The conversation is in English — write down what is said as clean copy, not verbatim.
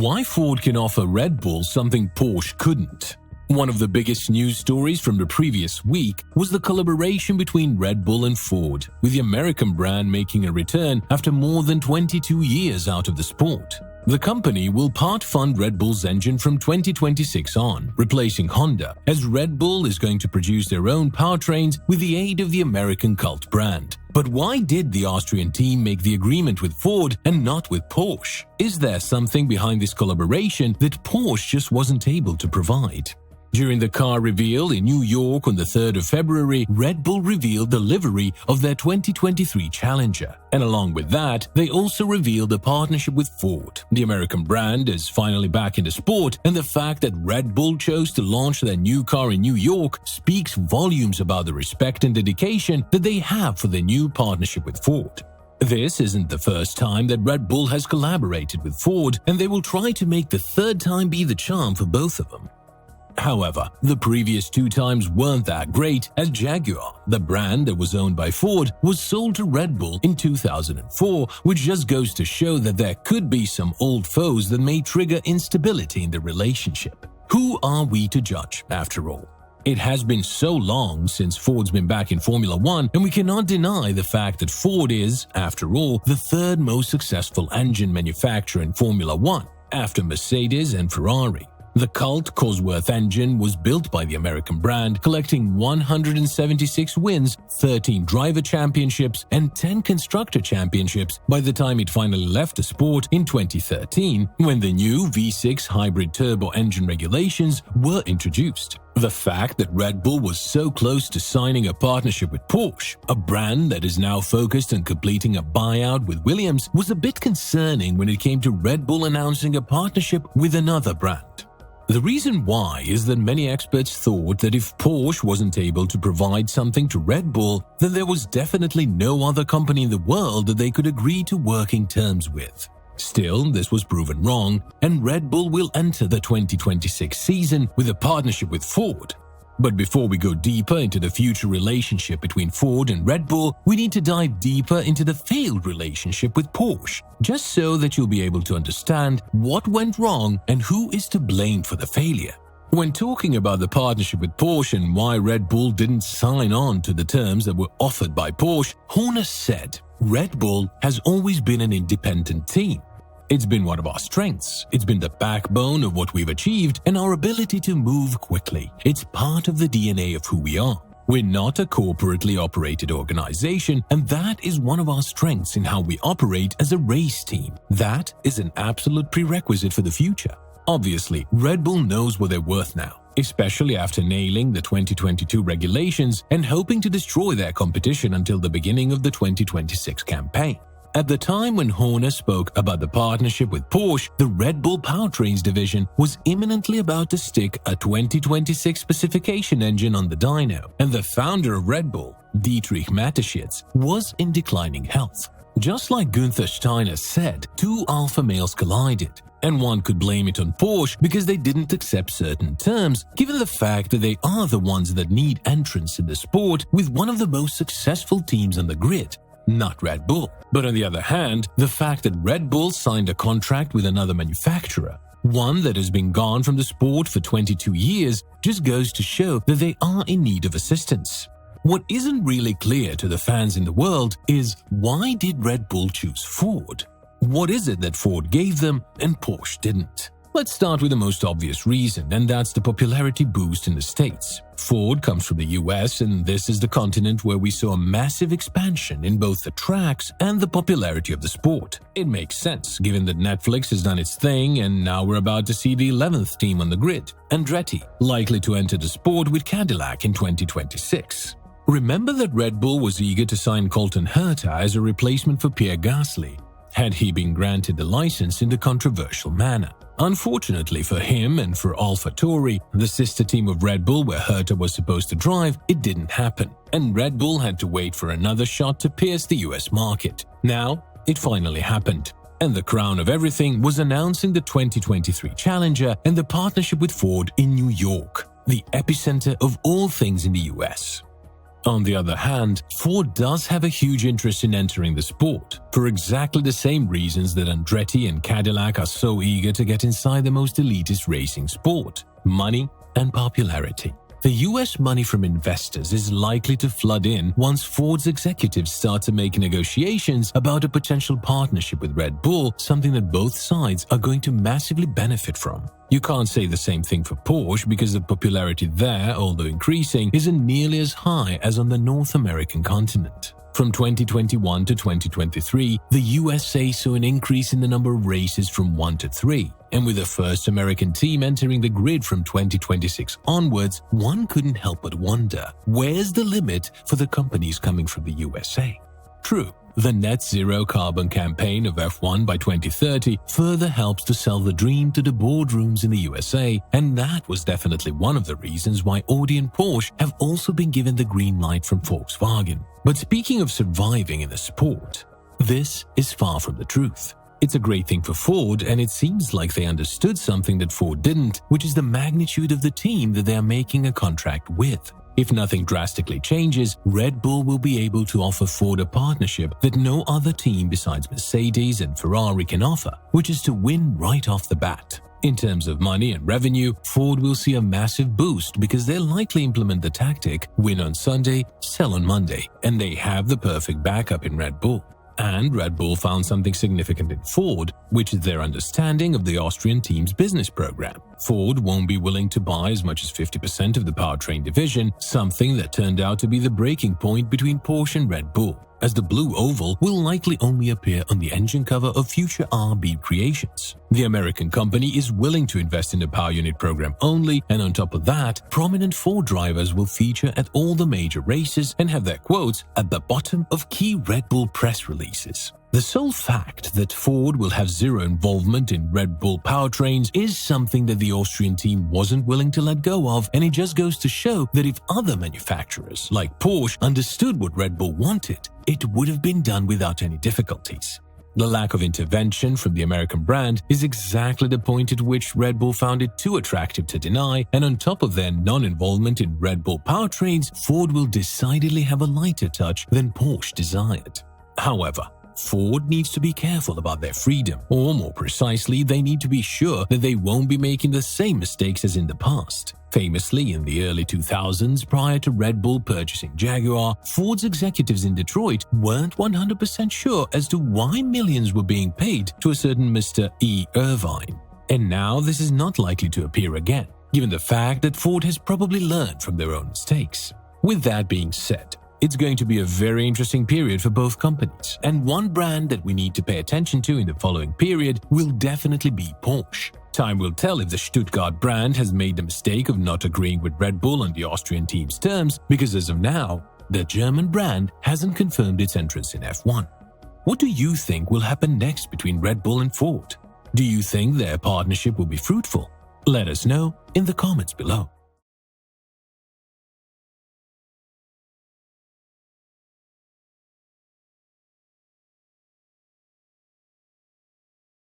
Why Ford can offer Red Bull something Porsche couldn't. One of the biggest news stories from the previous week was the collaboration between Red Bull and Ford, with the American brand making a return after more than 22 years out of the sport. The company will part-fund Red Bull's engine from 2026 on, replacing Honda, as Red Bull is going to produce their own powertrains with the aid of the American cult brand. But why did the Austrian team make the agreement with Ford and not with Porsche? Is there something behind this collaboration that Porsche just wasn't able to provide? During the car reveal in New York on the 3rd of February, Red Bull revealed the livery of their 2023 Challenger. And along with that, they also revealed a partnership with Ford. The American brand is finally back in the sport, and the fact that Red Bull chose to launch their new car in New York speaks volumes about the respect and dedication that they have for their new partnership with Ford. This isn't the first time that Red Bull has collaborated with Ford, and they will try to make the third time be the charm for both of them. However, the previous 2 times weren't that great, as Jaguar, the brand that was owned by Ford, was sold to Red Bull in 2004, which just goes to show that there could be some old foes that may trigger instability in the relationship. Who are we to judge, after all? It has been so long since Ford's been back in Formula One, and we cannot deny the fact that Ford is, after all, the 3rd most successful engine manufacturer in Formula One, after Mercedes and Ferrari. The cult Cosworth engine was built by the American brand, collecting 176 wins, 13 driver championships, and 10 constructor championships by the time it finally left the sport in 2013, when the new V6 hybrid turbo engine regulations were introduced. The fact that Red Bull was so close to signing a partnership with Porsche, a brand that is now focused on completing a buyout with Williams, was a bit concerning when it came to Red Bull announcing a partnership with another brand. The reason why is that many experts thought that if Porsche wasn't able to provide something to Red Bull, then there was definitely no other company in the world that they could agree to working terms with. Still, this was proven wrong, and Red Bull will enter the 2026 season with a partnership with Ford. But before we go deeper into the future relationship between Ford and Red Bull, we need to dive deeper into the failed relationship with Porsche, just so that you'll be able to understand what went wrong and who is to blame for the failure. When talking about the partnership with Porsche and why Red Bull didn't sign on to the terms that were offered by Porsche, Horner said, "Red Bull has always been an independent team. It's been one of our strengths. It's been the backbone of what we've achieved and our ability to move quickly. It's part of the DNA of who we are. We're not a corporately operated organization, and that is one of our strengths in how we operate as a race team. That is an absolute prerequisite for the future." Obviously, Red Bull knows what they're worth now, especially after nailing the 2022 regulations and hoping to destroy their competition until the beginning of the 2026 campaign. At the time when Horner spoke about the partnership with Porsche, the Red Bull Powertrains division was imminently about to stick a 2026 specification engine on the dyno, and the founder of Red Bull, Dietrich Mateschitz, was in declining health. Just like Günther Steiner said, 2 alpha males collided, and one could blame it on Porsche because they didn't accept certain terms, given the fact that they are the ones that need entrance in the sport with one of the most successful teams on the grid. Not Red Bull. But on the other hand, the fact that Red Bull signed a contract with another manufacturer, one that has been gone from the sport for 22 years, just goes to show that they are in need of assistance. What isn't really clear to the fans in the world is, why did Red Bull choose Ford? What is it that Ford gave them and Porsche didn't? Let's start with the most obvious reason, and that's the popularity boost in the States. Ford comes from the US, and this is the continent where we saw a massive expansion in both the tracks and the popularity of the sport. It makes sense, given that Netflix has done its thing, and now we're about to see the 11th team on the grid, Andretti, likely to enter the sport with Cadillac in 2026. Remember that Red Bull was eager to sign Colton Herta as a replacement for Pierre Gasly, had he been granted the license in the controversial manner. Unfortunately for him and for AlphaTauri, the sister team of Red Bull where Herta was supposed to drive, it didn't happen, and Red Bull had to wait for another shot to pierce the US market. Now, it finally happened, and the crown of everything was announcing the 2023 Challenger and the partnership with Ford in New York, the epicenter of all things in the US. On the other hand, Ford does have a huge interest in entering the sport, for exactly the same reasons that Andretti and Cadillac are so eager to get inside the most elitist racing sport: money and popularity. The US money from investors is likely to flood in once Ford's executives start to make negotiations about a potential partnership with Red Bull, something that both sides are going to massively benefit from. You can't say the same thing for Porsche because the popularity there, although increasing, isn't nearly as high as on the North American continent. From 2021 to 2023, the USA saw an increase in the number of races from 1 to 3, and with the first American team entering the grid from 2026 onwards, one couldn't help but wonder, where's the limit for the companies coming from the USA? True, the net zero carbon campaign of F1 by 2030 further helps to sell the dream to the boardrooms in the USA, and that was definitely one of the reasons why Audi and Porsche have also been given the green light from Volkswagen. But speaking of surviving in the sport, this is far from the truth. It's a great thing for Ford, and it seems like they understood something that Ford didn't, which is the magnitude of the team that they are making a contract with. If nothing drastically changes, Red Bull will be able to offer Ford a partnership that no other team besides Mercedes and Ferrari can offer, which is to win right off the bat. In terms of money and revenue, Ford will see a massive boost because they'll likely implement the tactic win on Sunday, sell on Monday, and they have the perfect backup in Red Bull. And Red Bull found something significant in Ford, which is their understanding of the Austrian team's business program. Ford won't be willing to buy as much as 50% of the powertrain division, something that turned out to be the breaking point between Porsche and Red Bull, as the blue oval will likely only appear on the engine cover of future RB creations. The American company is willing to invest in the power unit program only, and on top of that, prominent Ford drivers will feature at all the major races and have their quotes at the bottom of key Red Bull press releases. The sole fact that Ford will have zero involvement in Red Bull powertrains is something that the Austrian team wasn't willing to let go of, and it just goes to show that if other manufacturers like Porsche understood what Red Bull wanted, it would have been done without any difficulties. The lack of intervention from the American brand is exactly the point at which Red Bull found it too attractive to deny, and on top of their non-involvement in Red Bull powertrains, Ford will decidedly have a lighter touch than Porsche desired. However, Ford needs to be careful about their freedom, or more precisely, they need to be sure that they won't be making the same mistakes as in the past. Famously, in the early 2000s, prior to Red Bull purchasing Jaguar, Ford's executives in Detroit weren't 100% sure as to why millions were being paid to a certain Mr. E. Irvine. And now this is not likely to appear again, given the fact that Ford has probably learned from their own mistakes. With that being said, it's going to be a very interesting period for both companies, and one brand that we need to pay attention to in the following period will definitely be Porsche. Time will tell if the Stuttgart brand has made the mistake of not agreeing with Red Bull on the Austrian team's terms, because as of now, the German brand hasn't confirmed its entrance in F1. What do you think will happen next between Red Bull and Ford? Do you think their partnership will be fruitful? Let us know in the comments below.